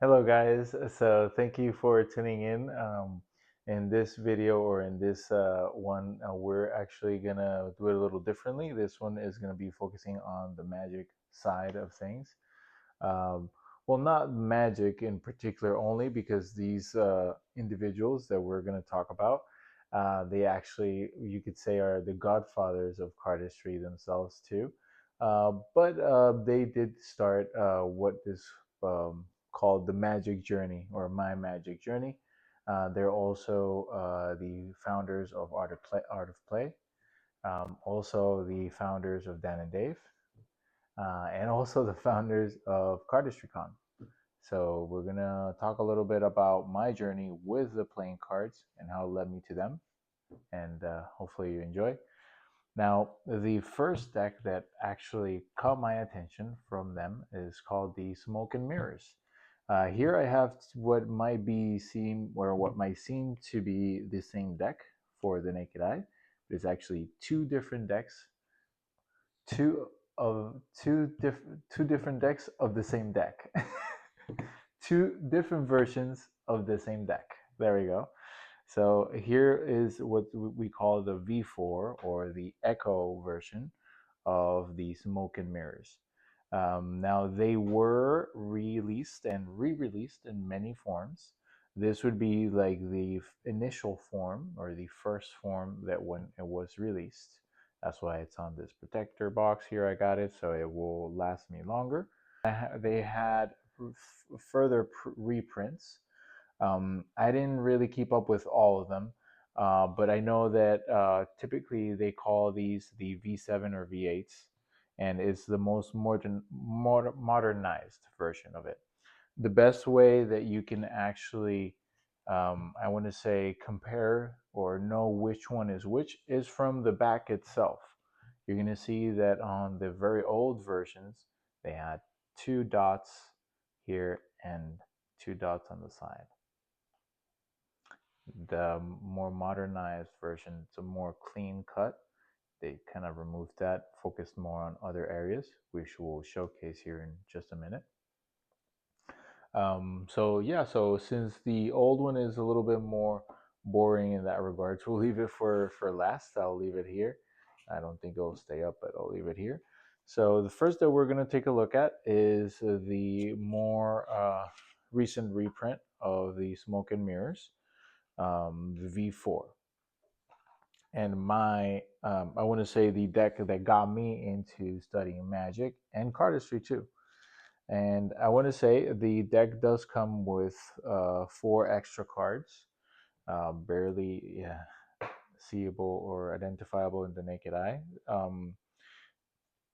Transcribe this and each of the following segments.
Hello, guys. So, thank you for tuning in. In this video or in this one, we're actually gonna do it a little differently. This one is gonna be focusing on the magic side of things. Um, well, not magic in particular only because these individuals that we're gonna talk about, they actually, you could say, are the godfathers of cardistry themselves too. But they did start what is called the Magic Journey or My Magic Journey. They're also the founders of Art of Play, also the founders of Dan and Dave, and also the founders of CardistryCon. So we're gonna talk a little bit about my journey with the playing cards and how it led me to them, and hopefully you enjoy. Now, the first deck that actually caught my attention from them is called the Smoke and Mirrors. Here I have what might be seem or what might seem to be the same deck for the naked eye. It's actually two different decks, two different decks of the same deck, two different versions of the same deck. There we go. So here is what we call the V4 or the Echo version of the Smoke and Mirrors. Now they were released and re-released in many forms. This would be like the initial form or the first form that when it was released. That's why it's on this protector box here. I got it so it will last me longer. They had further reprints. I didn't really keep up with all of them, but I know that typically they call these the V7 or V8s, and it's the most modernized version of it. The best way that you can actually, I want to say, compare or know which one is which is from the back itself. You're going to see that on the very old versions, they had two dots here and two dots on the side. The more modernized version, it's a more clean cut. They kind of removed that, focused more on other areas, which we'll showcase here in just a minute. So yeah, so since the old one is a little bit more boring in that regards, we'll leave it for last. I'll leave it here. I don't think it'll stay up, but I'll leave it here. So the first that we're going to take a look at is the more recent reprint of the Smoke and Mirrors, the V4. And I want to say the deck that got me into studying Magic and cardistry too. And I want to say the deck does come with four extra cards, barely seeable or identifiable in the naked eye.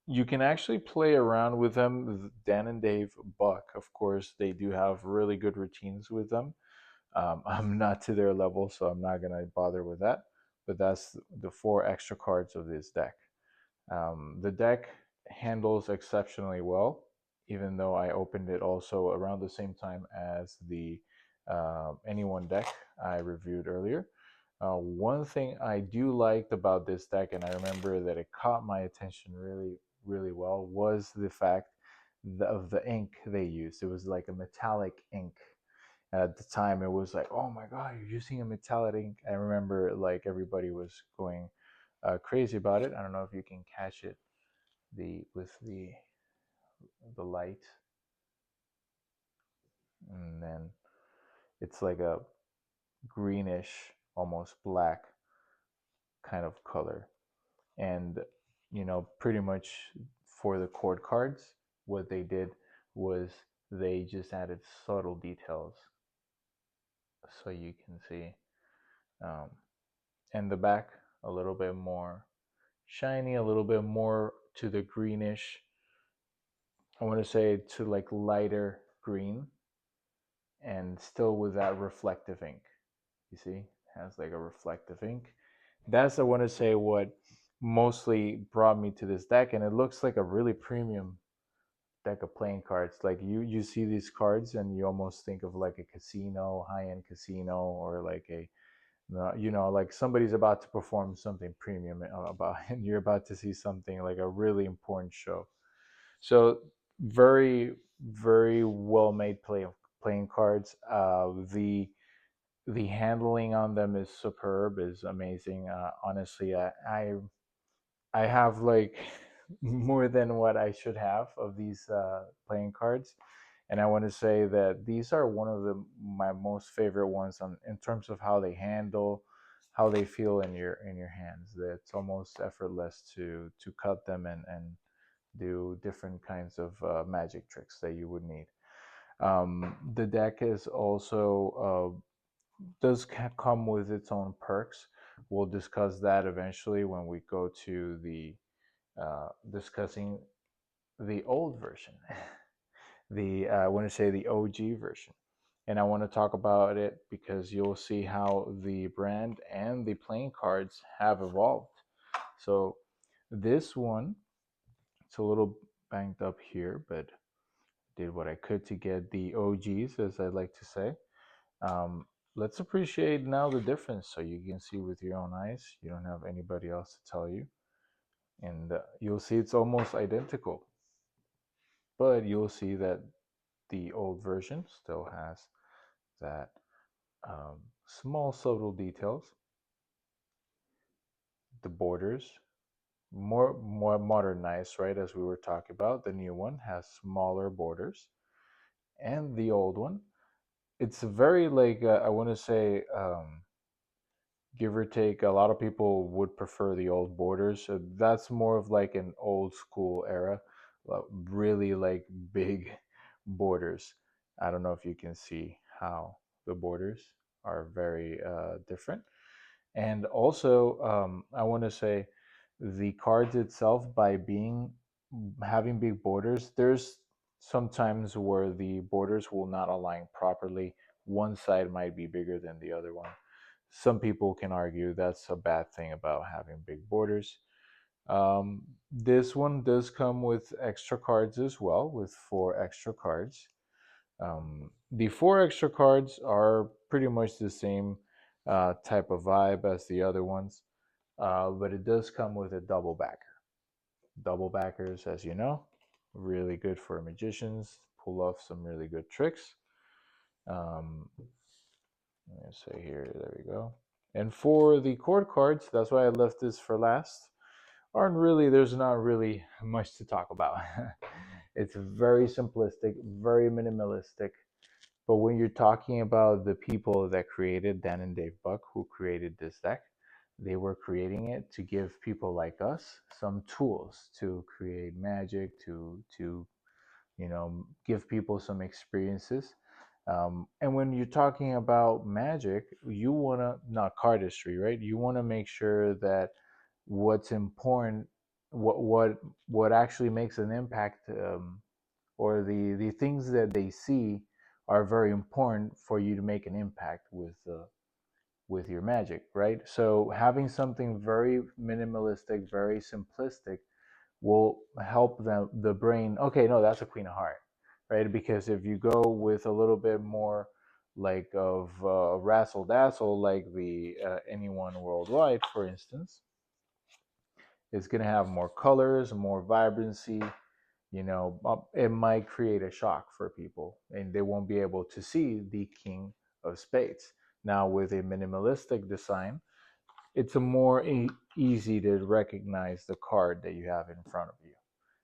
You can actually play around with them. Dan and Dave Buck, of course, they do have really good routines with them. I'm not to their level, so I'm not gonna bother with that. But that's the four extra cards of this deck. The deck handles exceptionally well, even though I opened it also around the same time as the Anyone deck I reviewed earlier. One thing I do liked about this deck, and I remember that it caught my attention really, really well, was the fact of the ink they used. It was like a metallic ink. At the time, it was like, oh my God, you're using a metallic ink. I remember like everybody was going crazy about it. I don't know if you can catch it with the light, and then it's like a greenish, almost black kind of color. And pretty much for the chord cards, what they did was they just added subtle details so you can see. Um, and the back a little bit more shiny, a little bit more to the greenish. I want to say to like lighter green, and still with that reflective ink. You see, it has like a reflective ink. That's I want to say what mostly brought me to this deck, and it looks like a really premium deck of playing cards. Like you see these cards, and you almost think of like a casino, high end casino, or like a like somebody's about to perform something premium about, and you're about to see something like a really important show. So very, very well made playing cards. The handling on them is superb, is amazing. Honestly, I have like more than what I should have of these playing cards, and I want to say that these are one of my most favorite ones on in terms of how they handle, how they feel in your hands. That it's almost effortless to cut them and do different kinds of magic tricks that you would need. The deck is also does come with its own perks. We'll discuss that eventually when we go to the discussing the old version, the I want to say the OG version, and I want to talk about it because you'll see how the brand and the playing cards have evolved. So this one, it's a little banged up here, but did what I could to get the OGs, as I like to say. Um, let's appreciate now the difference so you can see with your own eyes. You don't have anybody else to tell you. And you'll see it's almost identical. But you'll see that the old version still has that small subtle details. The borders, more modernized, right? As we were talking about, the new one has smaller borders, and the old one, it's very like I want to say give or take, a lot of people would prefer the old borders. So that's more of like an old school era, really like big borders. I don't know if you can see how the borders are very different. And also, I want to say the cards itself, by being having big borders, there's sometimes where the borders will not align properly. One side might be bigger than the other one. Some people can argue that's a bad thing about having big borders. This one does come with extra cards as well, with 4 extra cards. The 4 extra cards are pretty much the same type of vibe as the other ones, but it does come with a double backer. Double backers, as you know, really good for magicians, pull off some really good tricks. Um, let me say here, there we go. And for the chord cards, that's why I left this for last. There's not really much to talk about. It's very simplistic, very minimalistic. But when you're talking about the people that created Dan and Dave Buck, who created this deck, they were creating it to give people like us some tools to create magic, to give people some experiences. And when you're talking about magic, you want to, not cardistry, right? You want to make sure that what's important, what actually makes an impact, or the things that they see are very important for you to make an impact with your magic, right? So having something very minimalistic, very simplistic will help the brain. Okay, no, that's a queen of heart, right? Because if you go with a little bit more like of razzle dazzle, like the anyone worldwide, for instance, it's going to have more colors, more vibrancy. It might create a shock for people, and they won't be able to see the king of spades. Now, with a minimalistic design, it's a more easy to recognize the card that you have in front of you.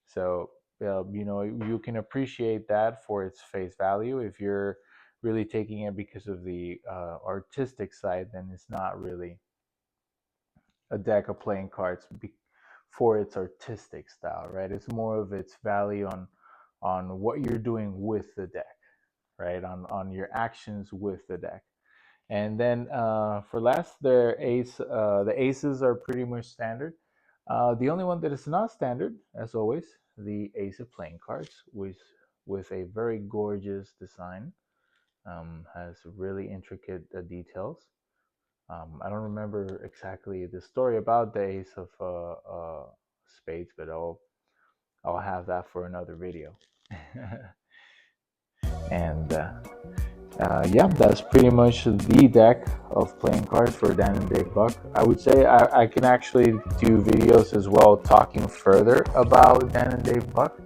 So, you can appreciate that for its face value. If you're really taking it because of the artistic side, then it's not really a deck of playing cards for its artistic style, right? It's more of its value on what you're doing with the deck, right? On your actions with the deck. And then for last, the aces are pretty much standard. The only one that is not standard, as always, the ace of playing cards, with a very gorgeous design, has really intricate details. I don't remember exactly the story about the ace of spades, but I'll have that for another video. And yeah, that's pretty much the deck of playing cards for Dan and Dave Buck. I would say I can actually do videos as well talking further about Dan and Dave Buck,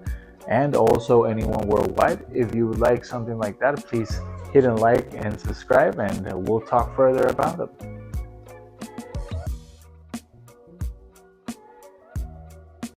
and also anyone worldwide. If you would like something like that, please hit a like and subscribe, and we'll talk further about it.